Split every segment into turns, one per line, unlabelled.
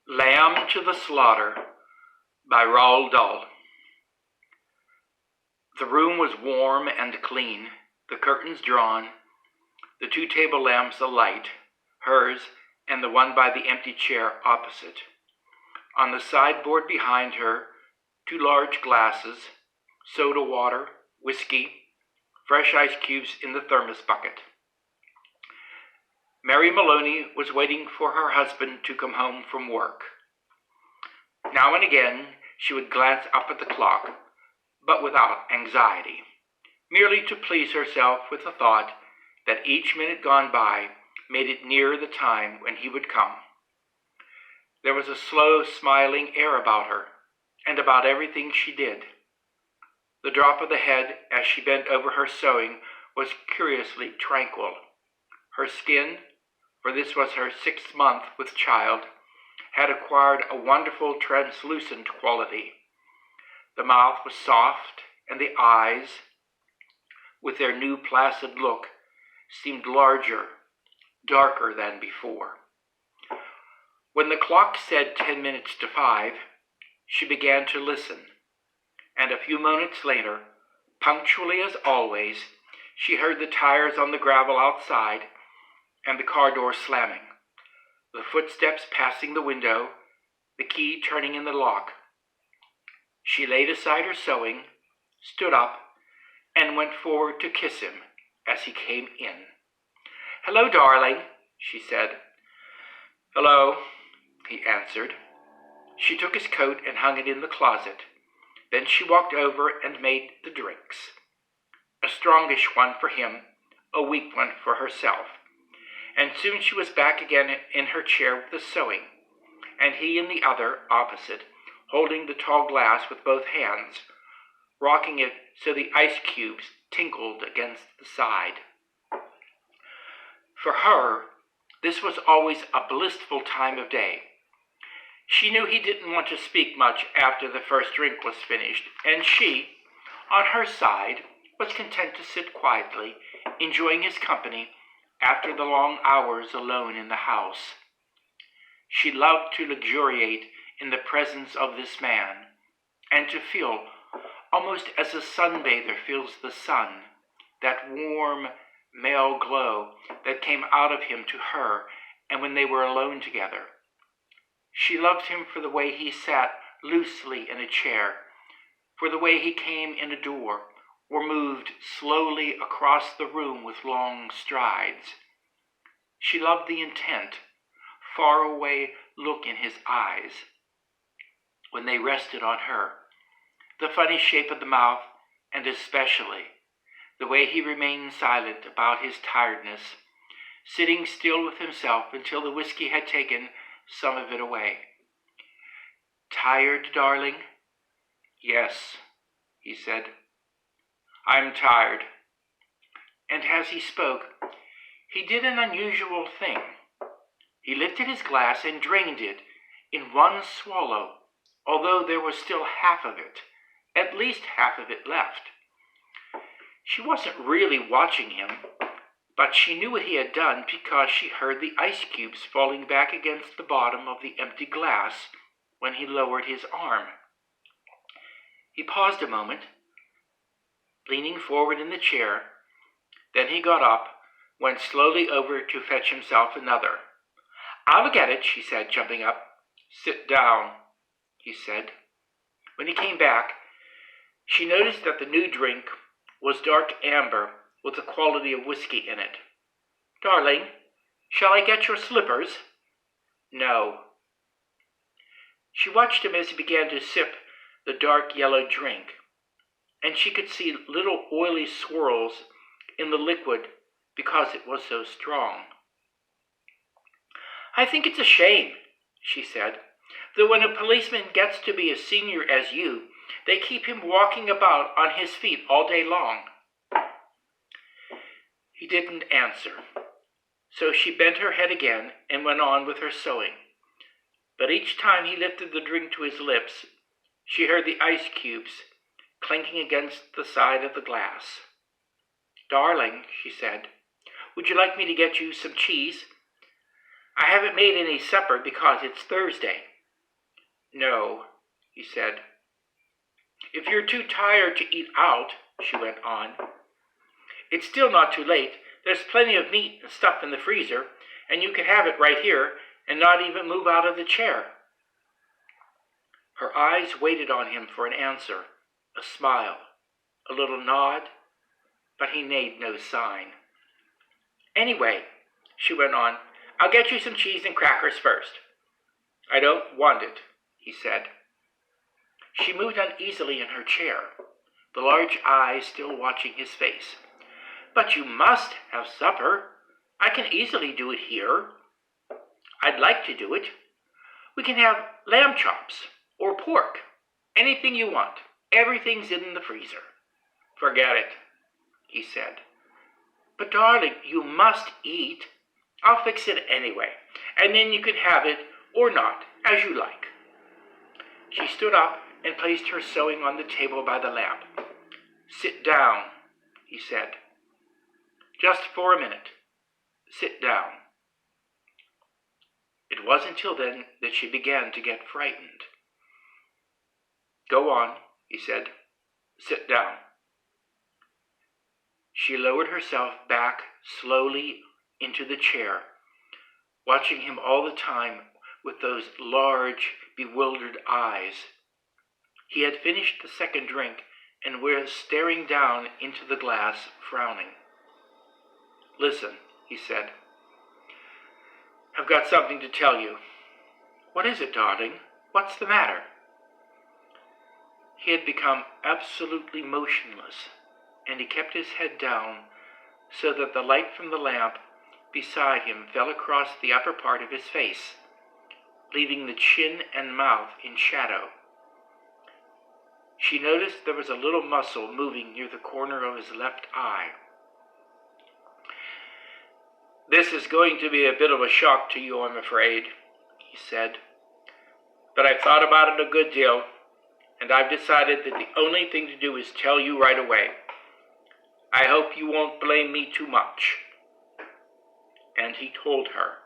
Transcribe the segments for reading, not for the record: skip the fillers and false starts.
Lamb to the Slaughter by Roald Dahl. The room was warm and clean, the curtains drawn, the 2 table lamps alight, hers and the one by the empty chair opposite. On the sideboard behind her, 2 large glasses, soda water, whiskey, fresh ice cubes in the thermos bucket. Mary Maloney was waiting for her husband to come home from work. Now and again she would glance up at the clock, but without anxiety, merely to please herself with the thought that each minute gone by made it nearer the time when he would come. There was a slow, smiling air about her, and about everything she did. The drop of the head as she bent over her sewing was curiously tranquil. Her skin, for this was her 6th month with child, had acquired a wonderful translucent quality. The mouth was soft, and the eyes, with their new placid look, seemed larger, darker than before. When the clock said 10 minutes to 5, she began to listen, and a few moments later, punctually as always, she heard the tires on the gravel outside and the car door slamming, the footsteps passing the window, the key turning in the lock. She laid aside her sewing, stood up, and went forward to kiss him as he came in. "Hello, darling," she said. "Hello," he answered. She took his coat and hung it in the closet. Then she walked over and made the drinks. A strongish one for him, a weak one for herself. And soon she was back again in her chair with the sewing, and he in the other, opposite, holding the tall glass with both hands, rocking it so the ice cubes tinkled against the side. For her, this was always a blissful time of day. She knew he didn't want to speak much after the first drink was finished, and she, on her side, was content to sit quietly, enjoying his company after the long hours alone in the house. She loved to luxuriate in the presence of this man, and to feel, almost as a sunbather feels the sun, that warm male glow that came out of him to her and when they were alone together. She loved him for the way he sat loosely in a chair, for the way he came in a door, or moved slowly across the room with long strides. She loved the intent, far-away look in his eyes when they rested on her, the funny shape of the mouth, and especially the way he remained silent about his tiredness, sitting still with himself until the whiskey had taken some of it away. "Tired, darling?" "Yes," he said. "I'm tired." And as he spoke, he did an unusual thing. He lifted his glass and drained it in one swallow, although there was still half of it, at least half of it left. She wasn't really watching him, but she knew what he had done because she heard the ice cubes falling back against the bottom of the empty glass when he lowered his arm. He paused a moment, leaning forward in the chair. Then he got up, went slowly over to fetch himself another. "I'll get it," she said, jumping up. "Sit down," he said. When he came back, she noticed that the new drink was dark amber with the quality of whiskey in it. "Darling, shall I get your slippers?" "No." She watched him as he began to sip the dark yellow drink, and she could see little oily swirls in the liquid because it was so strong. "I think it's a shame," she said, "that when a policeman gets to be as senior as you, they keep him walking about on his feet all day long." He didn't answer, so she bent her head again and went on with her sewing. But each time he lifted the drink to his lips, she heard the ice cubes clinking against the side of the glass. "Darling," she said, "would you like me to get you some cheese? I haven't made any supper because it's Thursday, "No," he said. "If you're too tired to eat out," she went on, "it's still not too late. There's plenty of meat and stuff in the freezer, and you could have it right here and not even move out of the chair." Her eyes waited on him for an answer, a smile, a little nod, but he made no sign. "Anyway," she went on, "I'll get you some cheese and crackers first." "I don't want it," he said. She moved uneasily in her chair, the large eyes still watching his face. "But you must have supper. I can easily do it here. I'd like to do it. We can have lamb chops or pork, anything you want. Everything's in the freezer." "Forget it," he said. "But darling, you must eat. I'll fix it anyway, and then you can have it or not, as you like." She stood up and placed her sewing on the table by the lamp. "Sit down," he said. "Just for a minute. Sit down." It wasn't until then that she began to get frightened. "Go on," he said. "Sit down." She lowered herself back slowly into the chair, watching him all the time with those large, bewildered eyes. He had finished the second drink and was staring down into the glass, frowning. "Listen," he said. "I've got something to tell you." "What is it, darling? What's the matter?" He had become absolutely motionless, and he kept his head down so that the light from the lamp beside him fell across the upper part of his face, leaving the chin and mouth in shadow. She noticed there was a little muscle moving near the corner of his left eye. "This is going to be a bit of a shock to you, I'm afraid," he said. "But I've thought about it a good deal, and I've decided that the only thing to do is tell you right away. I hope you won't blame me too much." And he told her.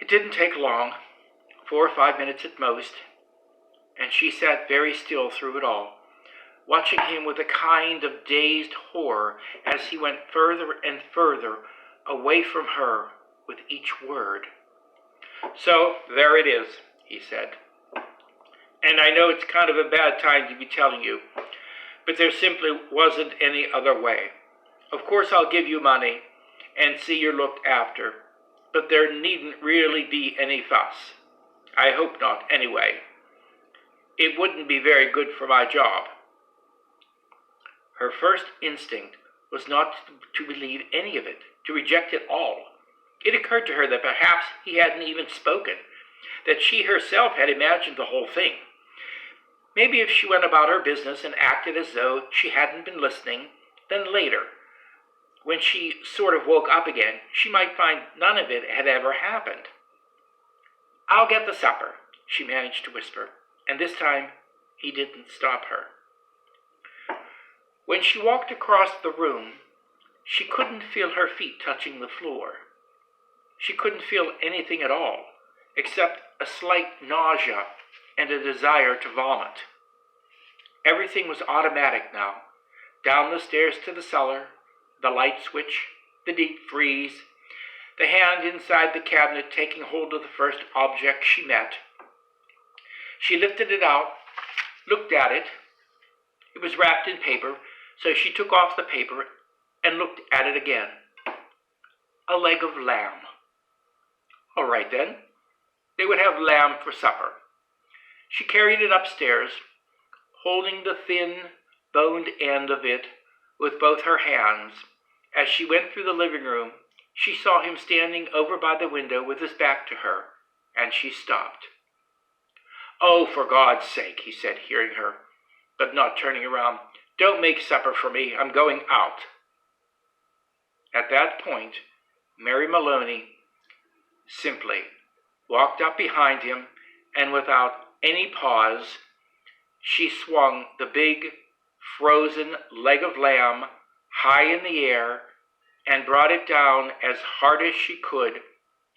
It didn't take long, 4 or 5 minutes at most, and she sat very still through it all, watching him with a kind of dazed horror as he went further and further away from her with each word. "So there it is," he said. "And I know it's kind of a bad time to be telling you, but there simply wasn't any other way. Of course I'll give you money and see you're looked after, but there needn't really be any fuss. I hope not, anyway. It wouldn't be very good for my job." Her first instinct was not to believe any of it, to reject it all. It occurred to her that perhaps he hadn't even spoken, that she herself had imagined the whole thing. Maybe if she went about her business and acted as though she hadn't been listening, then later, when she sort of woke up again, she might find none of it had ever happened. "I'll get the supper," she managed to whisper, and this time he didn't stop her. When she walked across the room, she couldn't feel her feet touching the floor. She couldn't feel anything at all, except a slight nausea and a desire to vomit. Everything was automatic now. Down the stairs to the cellar, the light switch, the deep freeze, the hand inside the cabinet taking hold of the first object she met. She lifted it out, looked at it. It was wrapped in paper, so she took off the paper and looked at it again. A leg of lamb. All right then, they would have lamb for supper. She carried it upstairs, holding the thin, boned end of it with both her hands. As she went through the living room, she saw him standing over by the window with his back to her, and she stopped. "Oh, for God's sake," he said, hearing her, but not turning around. "Don't make supper for me. I'm going out." At that point, Mary Maloney simply walked up behind him, and without any pause, she swung the big, frozen leg of lamb high in the air and brought it down as hard as she could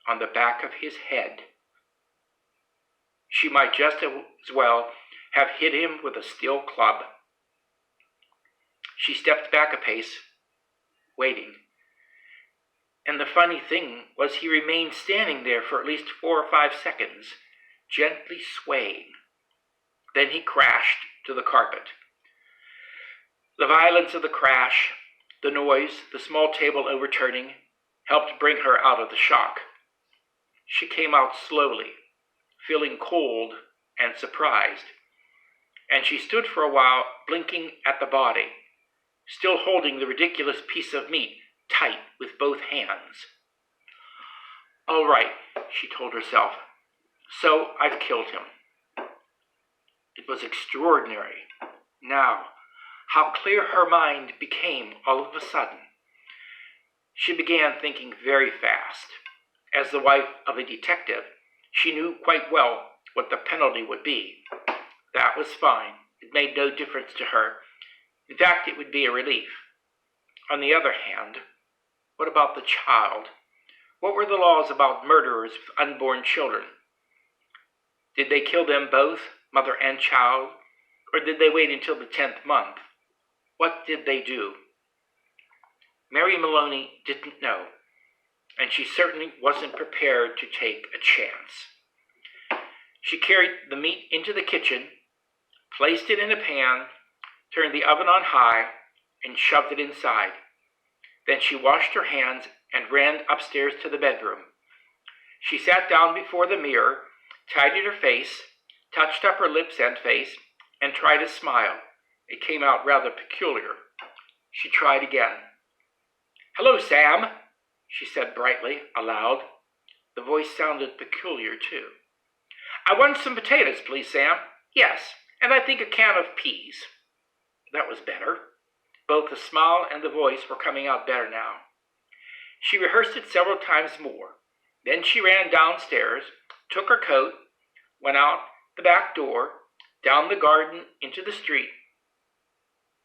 on the back of his head. She might just as well have hit him with a steel club. She stepped back a pace, waiting. And the funny thing was he remained standing there for at least 4 or 5 seconds, gently swaying. Then he crashed to the carpet. The violence of the crash, the noise, the small table overturning, helped bring her out of the shock. She came out slowly, feeling cold and surprised, and she stood for a while blinking at the body, still holding the ridiculous piece of meat tight with both hands. All right, she told herself, so I've killed him. It was extraordinary. Now, how clear her mind became all of a sudden. She began thinking very fast. As the wife of a detective, she knew quite well what the penalty would be. That was fine. It made no difference to her. In fact, it would be a relief. On the other hand, what about the child? What were the laws about murderers with unborn children? Did they kill them both, mother and child, or did they wait until the 10th month? What did they do? Mary Maloney didn't know, and she certainly wasn't prepared to take a chance. She carried the meat into the kitchen, placed it in a pan, turned the oven on high, and shoved it inside. Then she washed her hands and ran upstairs to the bedroom. She sat down before the mirror, tidied her face, touched up her lips and face, and tried a smile. It came out rather peculiar. She tried again. "Hello, Sam," she said brightly, aloud. The voice sounded peculiar, too. "I want some potatoes, please, Sam." "Yes, and I think a can of peas." That was better. Both the smile and the voice were coming out better now. She rehearsed it several times more. Then she ran downstairs, took her coat, went out the back door, down the garden, into the street.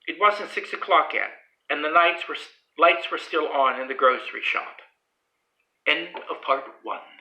It wasn't 6 o'clock yet, and the lights were still on in the grocery shop. End of part 1.